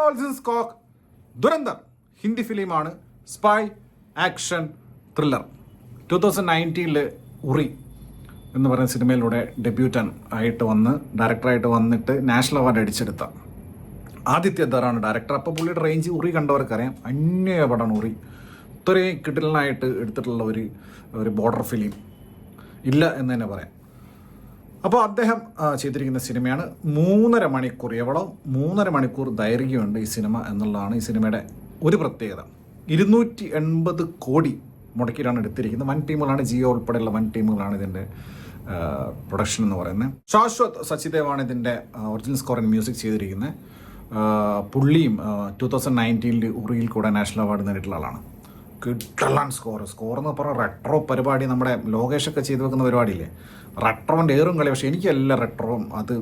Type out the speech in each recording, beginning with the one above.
പോൾസൻസ് coke Dhurandhar Hindi ഫിലിമാണ്. Spy action thriller. 2019 ഉറി എന്ന് പറയുന്ന സിനിമയിലൂടെ ഡെബ്യൂട്ടൻ ആയിട്ട് വന്ന് ഡയറക്ടറായിട്ട് വന്നിട്ട് നാഷണൽ അവാർഡ് അടിച്ചെടുത്ത ആദിത്യ ദറാണ് ഡയറക്ടർ. അപ്പോൾ പുള്ളിയുടെ റേഞ്ച് ഉറി കണ്ടവർക്കറിയാം. അന്യ പടമാണ് ഉറി. ഇത്രയും കിടിലനായിട്ട് എടുത്തിട്ടുള്ള ഒരു ബോർഡർ ഫിലിം ഇല്ല എന്ന് തന്നെ പറയാം. അപ്പോൾ അദ്ദേഹം ചെയ്തിരിക്കുന്ന സിനിമയാണ്. 3.5 മണിക്കൂർ, എവളോ 3.5 മണിക്കൂർ ദൈർഘ്യമുണ്ട് ഈ സിനിമ എന്നുള്ളതാണ് ഈ സിനിമയുടെ ഒരു പ്രത്യേകത. 280 കോടി മുടക്കിയിട്ടാണ് എടുത്തിരിക്കുന്നത്. വൻ ടീമുകളാണ്, ജിയോ ഉൾപ്പെടെയുള്ള വൻ ടീമുകളാണ് ഇതിൻ്റെ പ്രൊഡക്ഷൻ എന്ന് പറയുന്നത്. ശാശ്വത് സച്ചിദേവാണ് ഇതിൻ്റെ ഒറിജിനൽ സ്കോർ ആൻഡ് മ്യൂസിക് ചെയ്തിരിക്കുന്നത്. പുള്ളിയും 2019 ഉറിയിൽ കൂടെ നാഷണൽ അവാർഡ് നേടിയിട്ടുള്ള ആളാണ്. കിട്ടലാൻ സ്കോർ എന്ന് പറഞ്ഞാൽ റെട്രോ പരിപാടി, നമ്മുടെ ലോകേഷൊക്കെ ചെയ്ത് വെക്കുന്ന പരിപാടിയില്ലേ, റെട്രോൻ്റെ ഏറും കളി. പക്ഷേ എനിക്ക് എല്ലാ റെട്രോവും അത്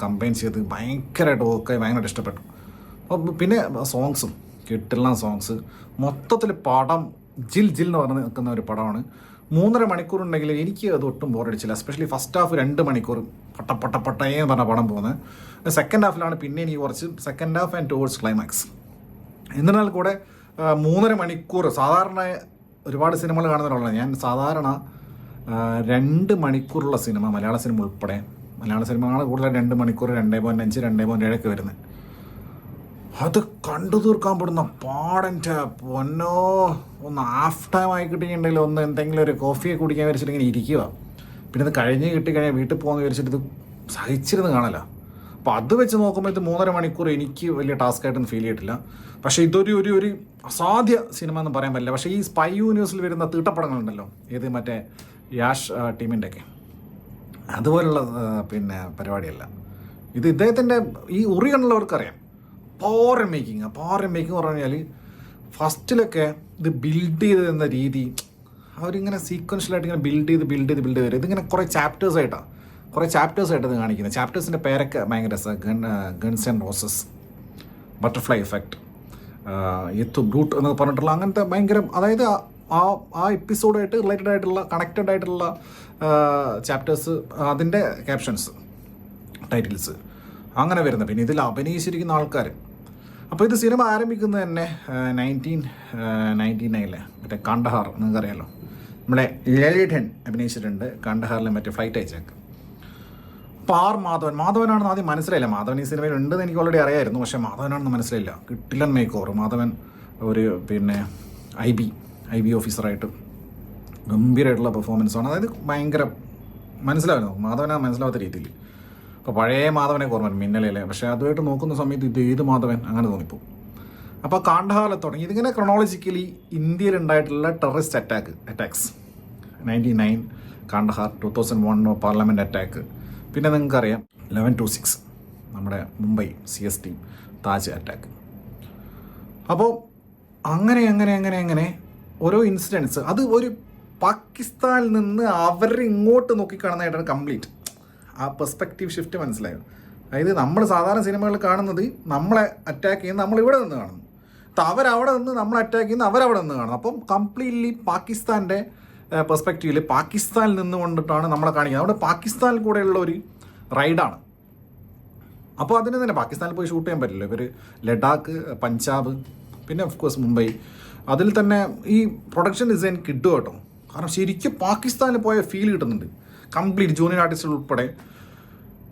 കമ്പൈൻ ചെയ്ത് ഭയങ്കരമായിട്ട് ഓക്കെ, ഭയങ്കരമായിട്ട് ഇഷ്ടപ്പെട്ടു. അപ്പോൾ പിന്നെ സോങ്സും കിട്ടലാൻ സോങ്സ്. മൊത്തത്തിൽ പടം ജിൽ എന്ന് പറഞ്ഞ് നിൽക്കുന്ന ഒരു പടമാണ്. 3.5 മണിക്കൂർ ഉണ്ടെങ്കിൽ എനിക്ക് അത് ഒട്ടും ബോറടിച്ചില്ല. എസ്പെഷ്യലി ഫസ്റ്റ് ഹാഫ് 2 മണിക്കൂർ പട്ടേന്ന് പറഞ്ഞ പടം പോകുന്നത്. സെക്കൻഡ് ഹാഫിലാണ് പിന്നെ എനിക്ക് കുറച്ച് second half and towards climax. എന്നിരുന്നാൽ കൂടെ 3.5 മണിക്കൂർ സാധാരണ ഒരുപാട് സിനിമകൾ കാണുന്നവരുള്ളത്. ഞാൻ സാധാരണ 2 മണിക്കൂറുള്ള സിനിമ, മലയാള സിനിമ ഉൾപ്പെടെ, മലയാള സിനിമകൾ കൂടുതൽ 2 മണിക്കൂർ, 2.5, 2.7 വരുന്നത്. അത് കണ്ടു തീർക്കാൻ പെടുന്ന പാടൻ്റെ പൊന്നോ. ഒന്ന് ഹാഫ് ടൈം ആയി കിട്ടിയിട്ടുണ്ടെങ്കിൽ ഒന്ന് എന്തെങ്കിലും ഒരു കോഫിയെ കുടിക്കാൻ വിചാരിച്ചിട്ട് ഇങ്ങനെ ഇരിക്കുക. പിന്നെ ഇത് കഴിഞ്ഞ് കിട്ടിക്കഴിഞ്ഞാൽ വീട്ടിൽ പോകുന്ന വിചാരിച്ചിട്ട് ഇത് സഹിച്ചിരുന്ന് കാണല. അപ്പോൾ അത് വെച്ച് നോക്കുമ്പോൾ ഇത് 3.5 മണിക്കൂർ എനിക്ക് വലിയ ടാസ്ക് ആയിട്ടൊന്നും ഫീൽ ചെയ്തിട്ടില്ല. പക്ഷേ ഇതൊരു ഒരു അസാധ്യ സിനിമ എന്ന് പറയാൻ പറ്റില്ല. പക്ഷേ ഈ സ്പൈ യൂണിവേഴ്സിൽ വരുന്ന തീട്ടപ്പടങ്ങളുണ്ടല്ലോ, ഏത് മറ്റേ യാഷ് ടീമിൻ്റെ ഒക്കെ അതുപോലുള്ള പിന്നെ പരിപാടിയല്ല ഇത്. ഇദ്ദേഹത്തിൻ്റെ ഈ ഉറി കണ്ടുള്ളവർക്കറിയാം. പവർ മേക്കിങ് എന്ന് പറഞ്ഞു കഴിഞ്ഞാൽ ഫസ്റ്റിലൊക്കെ ഇത് ബിൽഡ് ചെയ്ത് തന്ന രീതി, അവരിങ്ങനെ സീക്വൻഷ്യലായിട്ട് ഇങ്ങനെ ബിൽഡ് ചെയ്ത് വരും. ഇതിങ്ങനെ കുറേ ചാപ്റ്റേഴ്സായിട്ടാണ് ഇത് കാണിക്കുന്നത്. ചാപ്റ്റേഴ്സിൻ്റെ പേരൊക്കെ ഭയങ്കര രസമാണ്. Guns and roses, butterfly effect, et tu brute എന്നൊക്കെ പറഞ്ഞിട്ടുള്ള അങ്ങനത്തെ ഭയങ്കര, അതായത് ആ എപ്പിസോഡായിട്ട് റിലേറ്റഡ് ആയിട്ടുള്ള കണക്റ്റഡ് ആയിട്ടുള്ള ചാപ്റ്റേഴ്സ്, അതിൻ്റെ ക്യാപ്ഷൻസ്, ടൈറ്റിൽസ് അങ്ങനെ വരുന്നത്. പിന്നെ ഇതിൽ അഭിനയിച്ചിരിക്കുന്ന ആൾക്കാർ. അപ്പോൾ ഇത് സിനിമ ആരംഭിക്കുന്നത് തന്നെ 1999 മറ്റേ കണ്ടഹാർ, നിങ്ങൾക്കറിയാമല്ലോ, നമ്മുടെ ലളിതൻ അഭിനയിച്ചിട്ടുണ്ട് കണ്ടഹാറിലെ മറ്റേ ഫ്ലൈറ്റ് അയച്ചേക്ക്. അപ്പോൾ മാധവനാണെന്ന് ആദ്യം മനസ്സിലായില്ല. മാധവൻ ഈ സിനിമയിൽ ഉണ്ടെന്ന് എനിക്ക് ഓൾറെഡി അറിയായിരുന്നു, പക്ഷേ മാധവനാണെന്ന് മനസ്സിലായില്ല. കിട്ടില്ലൻ മേക്ക് ഓവർ. മാധവൻ ഒരു പിന്നെ ഐ ബി ഓഫീസറായിട്ട് ഗംഭീരമായിട്ടുള്ള പെർഫോമൻസാണ്. അതായത് ഭയങ്കര മനസ്സിലാവുന്നു, മാധവനാ മനസ്സിലാവാത്ത രീതിയിൽ. അപ്പോൾ പഴയ മാധവനെ ഓർമ്മ മിന്നലല്ലേ, പക്ഷേ അതുമായിട്ട് നോക്കുന്ന സമയത്ത് ഇത് ഏത് മാധവൻ അങ്ങനെ തോന്നിപ്പോവും. അപ്പോൾ കാണ്ഡഹാറിൽ തുടങ്ങി ഇതിങ്ങനെ ക്രൊണോളജിക്കലി ഇന്ത്യയിൽ ഉണ്ടായിട്ടുള്ള terrorist attacks 99 Kandahar, 2001 parliament attack, പിന്നെ നിങ്ങൾക്കറിയാം 11/26 നമ്മുടെ മുംബൈ CST താജ് അറ്റാക്ക്. അപ്പോൾ അങ്ങനെ ഓരോ ഇൻസിഡൻസ്, അത് ഒരു പാകിസ്ഥാനിൽ നിന്ന് അവരിങ്ങോട്ട് നോക്കിക്കാണുന്നതായിട്ടാണ് കംപ്ലീറ്റ്. ആ പെർസ്പെക്റ്റീവ് ഷിഫ്റ്റ് മനസ്സിലായോ? അതായത് നമ്മൾ സാധാരണ സിനിമകളിൽ കാണുന്നത് നമ്മളെ അറ്റാക്ക് ചെയ്യുന്ന നമ്മളിവിടെ നിന്ന് കാണുന്നു, അവരവിടെ നിന്ന് നമ്മളെ അറ്റാക്ക് ചെയ്യുന്ന അവരവിടെ നിന്ന് കാണുന്നു. അപ്പം കംപ്ലീറ്റ്ലി പാകിസ്ഥാൻ്റെ പെർസ്പെക്റ്റീവിൽ പാകിസ്ഥാനിൽ നിന്ന് കൊണ്ടിട്ടാണ് നമ്മളെ കാണിക്കുന്നത്. അവിടെ പാകിസ്ഥാനിൽ കൂടെയുള്ള ഒരു റൈഡാണ്. അപ്പോൾ അതിന് തന്നെ പാകിസ്ഥാനിൽ പോയി ഷൂട്ട് ചെയ്യാൻ പറ്റില്ല. ഇവർ ലഡാക്ക്, പഞ്ചാബ്, പിന്നെ ഓഫ് കോഴ്സ് മുംബൈ. അതിൽ തന്നെ ഈ പ്രൊഡക്ഷൻ ഡിസൈൻ കിട്ടും കേട്ടോ. കാരണം ശരിക്കും പാകിസ്ഥാനിൽ പോയ ഫീൽ കിട്ടുന്നുണ്ട് കംപ്ലീറ്റ്, ജൂനിയർ ആർട്ടിസ്റ്റുകൾ ഉൾപ്പെടെ.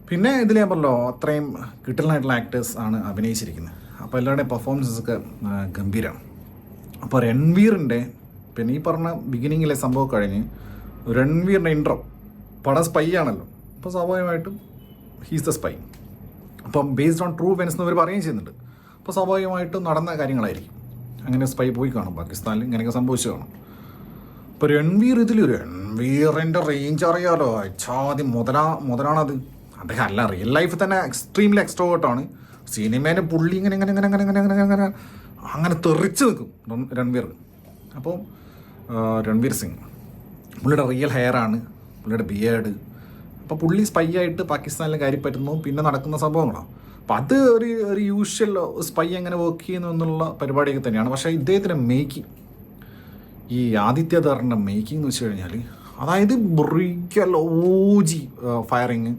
പിന്നെ ഇതിൽ ഞാൻ പറഞ്ഞല്ലോ അത്രയും കിട്ടലായിട്ടുള്ള ആക്ടേഴ്സ് ആണ് അഭിനയിച്ചിരിക്കുന്നത്. അപ്പോൾ എല്ലാവരുടെയും പെർഫോമൻസസൊക്കെ ഗംഭീരമാണ്. അപ്പോൾ രൺവീറിൻ്റെ പിന്നെ ഈ പറഞ്ഞ ബിഗിനിങ്ങിലെ സംഭവം കഴിഞ്ഞ് രൺവീറിൻ്റെ ഇൻട്രോ, പടം സ്പൈ ആണല്ലോ, അപ്പോൾ സ്വാഭാവികമായിട്ടും ഹീസ് ദ സ്പൈ. അപ്പം ബേസ്ഡ് ഓൺ ട്രൂ ഇവൻറ്റ്സ് എന്ന് അവർ പറയുകയും ചെയ്യുന്നുണ്ട്. അപ്പോൾ സ്വാഭാവികമായിട്ടും നടന്ന കാര്യങ്ങളായിരിക്കും. അങ്ങനെ സ്പൈ പോയി കാണും പാകിസ്ഥാനിൽ, ഇങ്ങനെയൊക്കെ സംഭവിച്ചു കാണും. ഇപ്പോൾ രൺവീറിൻ്റെ റേഞ്ച് അറിയാമല്ലോ, ആദ്യം മുതലാണത്. അദ്ദേഹം അല്ല, റിയൽ ലൈഫ് തന്നെ എക്സ്ട്രീംലി എക്സ്ട്രോവേർട്ടാണ്. സിനിമേനെ പുള്ളി അങ്ങനെ തെറിച്ച് നിൽക്കും രൺവീർ. അപ്പോൾ രൺവീർ സിംഗ്, പുള്ളിയുടെ റിയൽ ഹെയറാണ്, പുള്ളിയുടെ ബിയേർഡ്. അപ്പോൾ പുള്ളി സ്പൈ ആയിട്ട് പാകിസ്ഥാനിൽ കാര്യം പറ്റുന്നു, പിന്നെ നടക്കുന്ന സംഭവങ്ങളാണ്. അപ്പോൾ അത് ഒരു യൂഷ്വൽ സ്പൈ എങ്ങനെ വർക്ക് ചെയ്യുന്നു എന്നുള്ള പരിപാടിയൊക്കെ തന്നെയാണ്. പക്ഷേ ഇദ്ദേഹത്തിൻ്റെ മേക്കിംഗ്, ഈ ആദിത്യ ധറിൻ്റെ മേക്കിംഗ് എന്ന് വെച്ച് കഴിഞ്ഞാൽ, അതായത് റിയൽ OG ഫയറിങ്,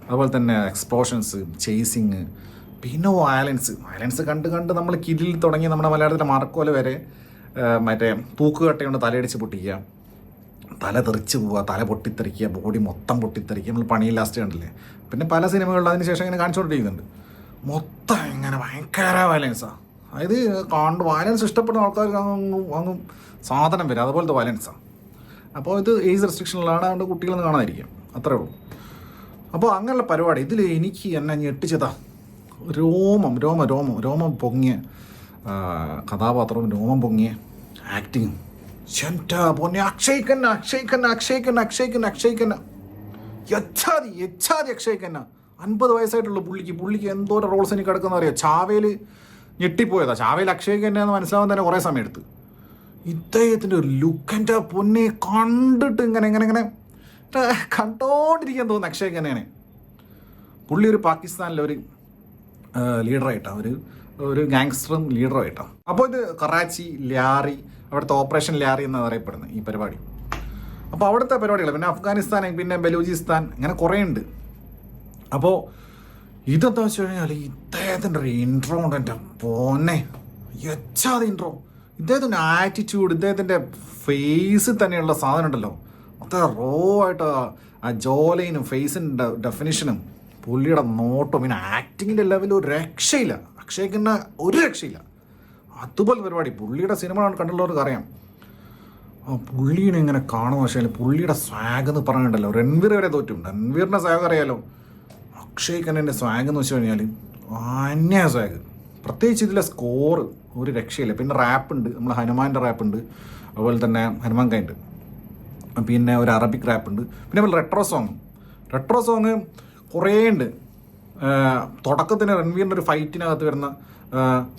അതുപോലെ തന്നെ എക്സ്പ്ലോഷൻസ്, ചേസിങ്, പിന്നെ വയലൻസ് കണ്ട് കണ്ട് നമ്മൾ കിരിൽ തുടങ്ങി നമ്മുടെ മലയാളത്തിലെ മാർക്കോല വരെ മറ്റേ തൂക്കുകട്ടയുണ്ട് തലയടിച്ച് പൊട്ടിക്കുക, തല തെറിച്ച് പോവുക, തല പൊട്ടിത്തെറിക്കുക, ബോഡി മൊത്തം പൊട്ടിത്തെറിക്കുക. നമ്മൾ പണിയിൽ ലാസ്റ്റ് കണ്ടില്ലേ. പിന്നെ പല സിനിമകളിൽ അതിന് ശേഷം ഇങ്ങനെ കാണിച്ചുകൊണ്ടിരിക്കുന്നുണ്ട്. മൊത്തം ഇങ്ങനെ ഭയങ്കര വയലൻസാണ്. അതായത് വയലൻസ് ഇഷ്ടപ്പെടുന്ന ആൾക്കാർക്ക് അങ്ങ് സാധനം വരും, അതുപോലത്തെ വയലൻസാണ്. അപ്പോൾ ഇത് ഏജ് റെസ്ട്രിക്ഷനിലാണ്, അതുകൊണ്ട് കുട്ടികളൊന്നും കാണാതിരിക്കും, അത്രേ ഉള്ളൂ. അപ്പോൾ അങ്ങനെയുള്ള പരിപാടി ഇതിൽ എനിക്ക് എന്നെ ഞെട്ടിച്ചതാ. രോമം പൊങ്ങിയ കഥാപാത്രവും രോമം പൊങ്ങിയ ആക്ടിങ്ങും. എൻ്റെ പൊന്നെ, അക്ഷയ് ഖന്ന യച്ഛാതി അക്ഷയ് ഖന്ന. 50 വയസ്സായിട്ടുള്ള പുള്ളിക്ക് എന്തോരം റോൾസ് എനിക്ക് കിടക്കുന്ന അറിയാം. ചാവേൽ ഞെട്ടിപ്പോയതാ. ചാവേൽ അക്ഷയ് ഖന്ന എന്ന് മനസ്സിലാവാൻ തന്നെ കുറേ സമയം എടുത്ത്. ഇദ്ദേഹത്തിൻ്റെ ഒരു ലുക്ക് എൻ്റെ പൊന്നെ കണ്ടിട്ട് ഇങ്ങനെ കണ്ടോണ്ടിരിക്കാൻ തോന്നുന്നു അക്ഷയ് ഖന്നേനെ. പുള്ളി ഒരു പാകിസ്ഥാനിലെ ഒരു ലീഡറായിട്ടാണ്, ഒരു ഗാങ്സ്റ്ററും ലീഡറുമായിട്ടാണ്. അപ്പോൾ ഇത് കറാച്ചി ലാറി, അവിടുത്തെ ഓപ്പറേഷൻ ലാറി എന്നാണ് അറിയപ്പെടുന്നത് ഈ പരിപാടി. അപ്പോൾ അവിടുത്തെ പരിപാടികൾ, പിന്നെ അഫ്ഗാനിസ്ഥാൻ, പിന്നെ ബലൂചിസ്ഥാൻ, ഇങ്ങനെ കുറേ ഉണ്ട്. അപ്പോൾ ഇതെന്താ വെച്ച് കഴിഞ്ഞാൽ ഇദ്ദേഹത്തിൻ്റെ ഒരു ഇൻട്രോ ഉണ്ട് എൻ്റെ പോന്നെ, യച്ഛാതി ഇൻട്രോ. ഇദ്ദേഹത്തിൻ്റെ ആറ്റിറ്റ്യൂഡ്, ഇദ്ദേഹത്തിൻ്റെ ഫേസിൽ തന്നെയുള്ള സാധനം ഉണ്ടല്ലോ, അത്ര റോ ആയിട്ട് ആ ജോലൈനും ഫേസിൻ്റെ ഡെഫിനിഷനും പുള്ളിയുടെ നോട്ടും പിന്നെ ആക്ടിങ്ങിൻ്റെ ലെവലിൽ ഒരു രക്ഷയില്ല. അക്ഷയ്ക്ക് ഒരു രക്ഷയില്ല. അതുപോലെ പരിപാടി. പുള്ളിയുടെ സിനിമ കണ്ടുള്ളവർക്ക് അറിയാം. പുള്ളീനെ ഇങ്ങനെ കാണുന്ന പക്ഷേ പുള്ളിയുടെ സ്വാഗ് എന്ന് പറഞ്ഞിട്ടുണ്ടല്ലോ, രൺവീർ വരെ തോറ്റും. രൺവീറിൻ്റെ സ്വാഗ് അറിയാലോ. അക്ഷയ് ഖന്നൻ്റെ സ്വാഗ് എന്ന് വെച്ച് കഴിഞ്ഞാൽ അന്യ സ്വാഗ്. പ്രത്യേകിച്ച് ഇതിലെ സ്കോർ ഒരു രക്ഷയില്ല. പിന്നെ റാപ്പുണ്ട്, നമ്മൾ ഹനുമാൻ്റെ റാപ്പുണ്ട്, അതുപോലെ തന്നെ ഹനുമാൻ കൈണ്ട്, പിന്നെ ഒരു അറബിക് റാപ്പുണ്ട്, പിന്നെ റെട്രോ സോങ് കുറേ ഉണ്ട്. തുടക്കത്തിന് രൺവീറിൻ്റെ ഒരു ഫൈറ്റിനകത്ത് വരുന്ന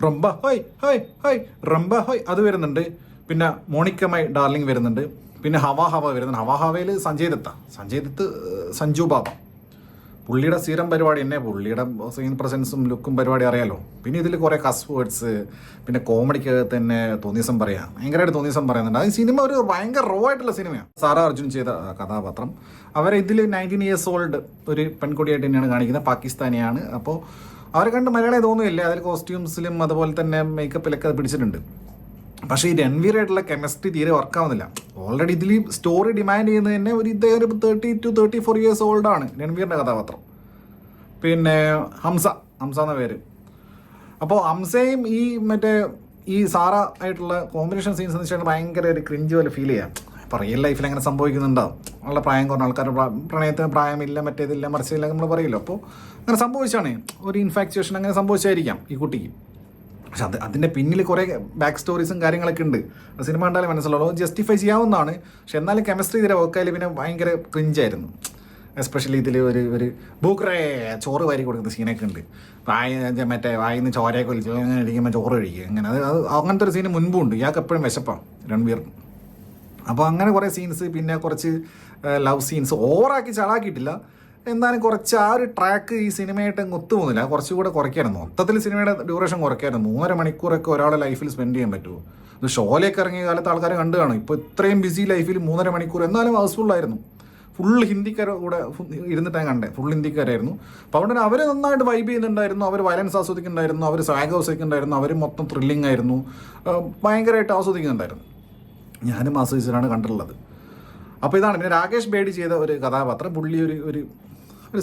റംബ ഹോയ് ഹോയ് ഹോയ് റംബ ഹോയ് അത് വരുന്നുണ്ട്. പിന്നെ മോണിക്കമൈ ഡാർലിംഗ് വരുന്നുണ്ട്. പിന്നെ ഹവ വരുന്നുണ്ട്. ഹവയിൽ സഞ്ജയ് ദത്ത് സഞ്ജു ബാബ. പുള്ളിയുടെ സ്ഥിരം പരിപാടി തന്നെ, പുള്ളിയുടെ സീൻ പ്രസൻസും ലുക്കും പരിപാടി അറിയാലോ. പിന്നെ ഇതിൽ കുറേ കസ് വേർഡ്സ്, പിന്നെ കോമഡിക്കകത്ത് തന്നെ തോന്നിയസം പറയാം, ഭയങ്കരമായിട്ട് തോന്നിയസം പറയുന്നുണ്ട്. അത് സിനിമ ഒരു ഭയങ്കര റോ ആയിട്ടുള്ള സിനിമയാണ്. സാറാ അർജുൻ ചെയ്ത കഥാപാത്രം. അവരെ ഇതിൽ 19 years ഓൾഡ് ഒരു പെൺകുട്ടിയായിട്ട് തന്നെയാണ് കാണിക്കുന്നത്, പാകിസ്ഥാനിയാണ്. അപ്പോൾ അവരെ കണ്ട് മലയാളം തോന്നുന്നില്ല. അതിൽ കോസ്റ്റ്യൂംസിലും അതുപോലെ തന്നെ മേക്കപ്പിലൊക്കെ അത് പിടിച്ചിട്ടുണ്ട്. പക്ഷേ ഈ രൺവീറായിട്ടുള്ള കെമിസ്ട്രി തീരെ വർക്കാവുന്നില്ല. ഓൾറെഡി ഇതിൽ സ്റ്റോറി ഡിമാൻഡ് ചെയ്യുന്നത് തന്നെ ഇദ്ദേഹം ഒരു 30 to 34 years ഓൾഡാണ് രൺവീറിൻ്റെ കഥാപാത്രം. പിന്നെ ഹംസ എന്ന പേര്. അപ്പോൾ ഹംസയും ഈ സാറ ആയിട്ടുള്ള കോമ്പിനേഷൻ സീൻസ് എന്ന് വെച്ചാൽ ഭയങ്കര ഒരു ക്രിഞ്ച് പോലെ ഫീൽ ചെയ്യാം. ഇപ്പോൾ റിയൽ ലൈഫിൽ അങ്ങനെ സംഭവിക്കുന്നുണ്ടാവും. വളരെ പ്രായം കുറഞ്ഞ ആൾക്കാർ പ്രണയത്തിന് പ്രായമില്ല, മറ്റേതില്ല, മറിച്ചില്ല നമ്മൾ പറയുമല്ലോ. അപ്പോൾ അങ്ങനെ സംഭവിച്ചാണ്, ഒരു ഇൻഫാക്ച്വേഷൻ അങ്ങനെ സംഭവിച്ചായിരിക്കാം ഈ കുട്ടിക്ക്. പക്ഷെ അതിൻ്റെ പിന്നിൽ കുറേ ബാക്ക് സ്റ്റോറീസും കാര്യങ്ങളൊക്കെ ഉണ്ട്. സിനിമ കണ്ടാലും മനസ്സിലുള്ളൂ, ജസ്റ്റിഫൈ ചെയ്യാവുന്നതാണ്. പക്ഷെ എന്നാലും കെമിസ്ട്രി ഇതിലെ വർക്കായാലും പിന്നെ ഭയങ്കര ക്രിഞ്ചായിരുന്നു. എസ്പെഷ്യലി ഇതിൽ ഒരു ബൂക്കറേ ചോറ് വാരി കൊടുക്കുന്ന സീനൊക്കെ ഉണ്ട്. വായിന്ന് ചോരയൊക്കെ വലിച്ച് അങ്ങനെ ഇരിക്കുമ്പോൾ ചോറ് കഴിക്കുക, അങ്ങനെ അങ്ങനത്തെ ഒരു സീന് മുൻപും ഉണ്ട്. ഇയാൾക്ക് എപ്പോഴും വിശപ്പാണ് രൺവീർ. അപ്പോൾ അങ്ങനെ കുറേ സീൻസ്, പിന്നെ കുറച്ച് ലവ് സീൻസ് ഓവറാക്കി ചളാക്കിയിട്ടില്ല. എന്നാലും കുറച്ച് ആ ഒരു ട്രാക്ക് ഈ സിനിമയായിട്ട് അങ്ങ് ഒത്തുപോകുന്നില്ല. കുറച്ചുകൂടെ കുറയ്ക്കായിരുന്നു. മൊത്തത്തിൽ സിനിമയുടെ ഡ്യൂറേഷൻ കുറയ്ക്കായിരുന്നു. 3.5 മണിക്കൂറൊക്കെ ഒരാളെ ലൈഫിൽ സ്പെൻഡ് ചെയ്യാൻ പറ്റുമോ? ഇത് ഷോയിലേക്ക് ഇറങ്ങിയ കാലത്ത് ആൾക്കാർ കണ്ടു കാണും. ഇപ്പോൾ ഇത്രയും ബിസി ലൈഫിൽ 3.5 മണിക്കൂർ എന്നാലും ഹൗസ്ഫുള്ളായിരുന്നു. ഫുൾ ഹിന്ദിക്കാർ കൂടെ ഇരുന്നിട്ടാണ് കണ്ടേ, ഫുൾ ഹിന്ദിക്കാരായിരുന്നു. അപ്പോൾ അതുകൊണ്ട് അവർ നന്നായിട്ട് വൈബ് ചെയ്യുന്നുണ്ടായിരുന്നു, അവർ വയലൻസ് ആസ്വദിക്കുന്നുണ്ടായിരുന്നു, അവർ സ്വാഗ് ആസ്വദിക്കുന്നുണ്ടായിരുന്നു, അവർ മൊത്തം ത്രില്ലിംഗ് ആയിരുന്നു, ഭയങ്കരമായിട്ട് ആസ്വദിക്കുന്നുണ്ടായിരുന്നു. ഞാനും ആസ്വദിച്ചിട്ടാണ് കണ്ടിട്ടുള്ളത്. അപ്പോൾ ഇതാണ്. പിന്നെ രാകേഷ് ബേഡി ചെയ്ത ഒരു കഥാപാത്രം, പുള്ളി ഒരു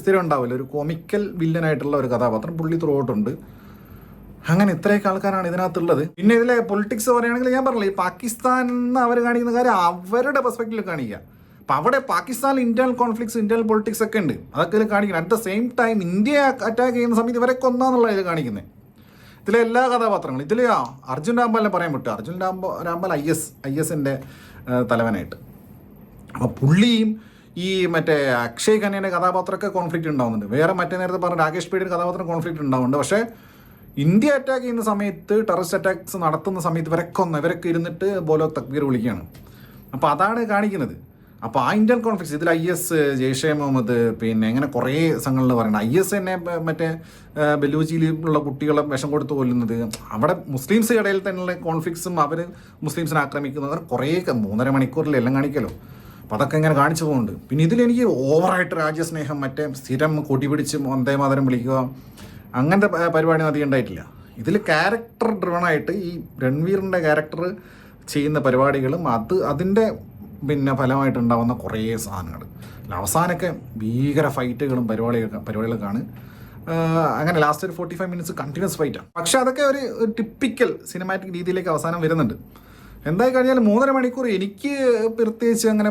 സ്ഥിരം ഉണ്ടാവില്ല, ഒരു കോമിക്കൽ വില്ലനായിട്ടുള്ള ഒരു കഥാപാത്രം പുള്ളി ത്രൂ ഔട്ടുണ്ട്. അങ്ങനെ ഇത്രയൊക്കെ ആൾക്കാരാണ് ഇതിനകത്തുള്ളത്. പിന്നെ ഇതിലെ പൊളിറ്റിക്സ് പറയുകയാണെങ്കിൽ ഞാൻ പറഞ്ഞില്ല, ഈ പാകിസ്ഥാൻ എന്ന് അവർ കാണിക്കുന്ന കാര്യം അവരുടെ പെർസ്പെക്റ്റീവിൽ കാണിക്കുക. അപ്പം അവിടെ പാകിസ്ഥാനിൽ ഇന്റേണൽ കോൺഫ്ലിക്ട്സ്, ഇന്റേണൽ പൊളിറ്റിക്സ് ഒക്കെ ഉണ്ട്, അതൊക്കെ ഇതിൽ കാണിക്കുന്നത്. അറ്റ് ദ സെയിം ടൈം ഇന്ത്യയെ അറ്റാക്ക് ചെയ്യുന്ന സമയത്ത് ഇവരെ കൊന്നാന്നുള്ള ഇതിൽ കാണിക്കുന്നത്. ഇതിലെ എല്ലാ കഥാപാത്രങ്ങളും ഇതിൽ അർജുൻ രാംപാലിനെ പറയാൻ പറ്റും. അർജുൻ രാംപാൽ IS-ന്റെ തലവനായിട്ട്. അപ്പോൾ പുള്ളിയും ഈ അക്ഷയ് ഖന്നയുടെ കഥാപാത്രമൊക്കെ കോൺഫ്ലിക്റ്റ് ഉണ്ടാവുന്നുണ്ട്. വേറെ നേരത്തെ പറഞ്ഞ രാകേഷ് ബേഡിയുടെ കഥാപാത്രം കോൺഫ്ലിക്റ്റ് ഉണ്ടാവുന്നുണ്ട്. പക്ഷേ ഇന്ത്യ അറ്റാക്ക് ചെയ്യുന്ന സമയത്ത്, ടെററിസ്റ്റ് അറ്റാക്സ് നടത്തുന്ന സമയത്ത് ഇവരൊക്കെ ഇരുന്നിട്ട് ബോലോ തക്ബീർ വിളിക്കുകയാണ്. അപ്പോൾ അതാണ് കാണിക്കുന്നത്. അപ്പോൾ ആ ഇന്ത്യൻ കോൺഫ്ലിക്ട്സ് ഇതിൽ IS, ജെയ്ഷെ മുഹമ്മദ്, പിന്നെ ഇങ്ങനെ കുറേ സംഘങ്ങളിൽ പറയുന്നത്. IS തന്നെ ബലൂച്ചിയിലുള്ള കുട്ടികളെ വിഷം കൊടുത്ത് കൊല്ലുന്നത്, അവിടെ മുസ്ലിംസ് ഇടയിൽ തന്നെയുള്ള കോൺഫ്ലിക്ട്സും, അവർ മുസ്ലിംസിനെ ആക്രമിക്കുന്നത്, കുറേയൊക്കെ 3.5 മണിക്കൂറിൽ എല്ലാം കാണിക്കല്ലോ. അപ്പോൾ അതൊക്കെ ഇങ്ങനെ കാണിച്ചു പോകുന്നുണ്ട്. പിന്നെ ഇതിലെനിക്ക് ഓവറായിട്ട് രാജ്യസ്നേഹം, സ്ഥിരം കൊടി പിടിച്ച് വന്ദേ മാതരം വിളിക്കുക, അങ്ങനത്തെ പരിപാടി അധികം ഉണ്ടായിട്ടില്ല. ഇതിൽ ക്യാരക്ടർ ഡ്രിവണായിട്ട് ഈ രൺവീറിൻ്റെ ക്യാരക്ടർ ചെയ്യുന്ന പരിപാടികളും അതിൻ്റെ പിന്നെ ഫലമായിട്ടുണ്ടാവുന്ന കുറേ സാധനങ്ങൾ. അവസാനമൊക്കെ ഭീകര ഫൈറ്റുകളും പരിപാടികളൊക്കെയാണ്. അങ്ങനെ ലാസ്റ്റ് ഒരു 45 മിനിറ്റ്സ് കണ്ടിന്യൂസ് ഫൈറ്റാണ്. പക്ഷെ അതൊക്കെ ഒരു ടിപ്പിക്കൽ സിനിമാറ്റിക് രീതിയിലേക്ക് അവസാനം വരുന്നുണ്ട്. എന്തായി കഴിഞ്ഞാൽ 3.5 മണിക്കൂർ എനിക്ക് പ്രത്യേകിച്ച് അങ്ങനെ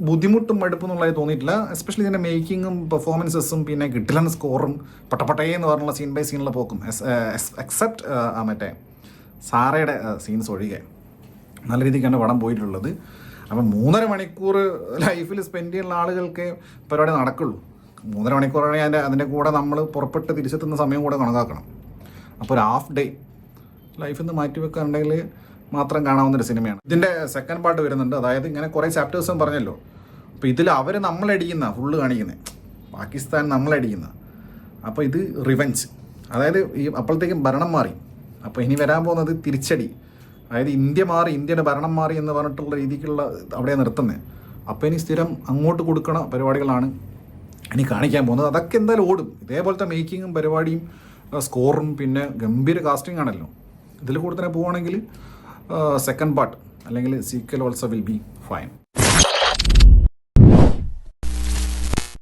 ബുദ്ധിമുട്ടും മടുപ്പും എന്നുള്ളതായി തോന്നിയിട്ടില്ല. എസ്പെഷ്യലി ഇതിൻ്റെ മേക്കിങ്ങും പെർഫോമൻസസും പിന്നെ കിട്ടില്ല സ്കോറും പട്ടേ പറഞ്ഞുള്ള സീൻ ബൈ സീനുള്ള പോക്കും എക്സെപ്റ്റ് മറ്റേ സാറയുടെ സീൻസ് ഒഴികെ നല്ല രീതിക്കാണ് പടം പോയിട്ടുള്ളത്. അപ്പം 3.5 മണിക്കൂർ ലൈഫിൽ സ്പെൻഡ് ചെയ്യുന്ന ആളുകൾക്ക് പരിപാടി നടക്കുള്ളൂ. 3.5 മണിക്കൂറാണെങ്കിൽ അതിൻ്റെ കൂടെ നമ്മൾ പുറപ്പെട്ട് തിരിച്ചെത്തുന്ന സമയം കൂടെ കണക്കാക്കണം. അപ്പോൾ ഒരു ഹാഫ് ഡേ ലൈഫിൽ നിന്ന് മാറ്റി വെക്കാനുണ്ടെങ്കിൽ മാത്രം കാണാവുന്നൊരു സിനിമയാണ്. ഇതിൻ്റെ സെക്കൻഡ് പാർട്ട് വരുന്നുണ്ട്. അതായത് ഇങ്ങനെ കുറേ ചാപ്റ്റേഴ്സും പറഞ്ഞല്ലോ. അപ്പോൾ ഇതിൽ അവർ നമ്മളടിക്കുന്ന ഫുള്ള് കാണിക്കുന്നത് പാകിസ്ഥാൻ നമ്മളടിക്കുന്ന. അപ്പോൾ ഇത് റിവെഞ്ച്. അതായത് ഈ അപ്പോഴത്തേക്കും ഭരണം മാറി. അപ്പോൾ ഇനി വരാൻ പോകുന്നത് തിരിച്ചടി. അതായത് ഇന്ത്യ മാറി, ഇന്ത്യയുടെ ഭരണം മാറി എന്ന് പറഞ്ഞിട്ടുള്ള രീതിക്കുള്ള അവിടെ നിർത്തുന്നത്. അപ്പോൾ ഇനി സ്ഥിരം അങ്ങോട്ട് കൊടുക്കണ പരിപാടികളാണ് ഇനി കാണിക്കാൻ പോകുന്നത്. അതൊക്കെ എന്തായാലും ഓടും. ഇതേപോലത്തെ മേക്കിങ്ങും പരിപാടിയും സ്കോറും പിന്നെ ഗംഭീര കാസ്റ്റിംഗ് ആണല്ലോ. ഇതിൽ കൂടെ തന്നെ പോവുകയാണെങ്കിൽ സെക്കൻഡ് പാർട്ട് അല്ലെങ്കിൽ sequel also will be fine.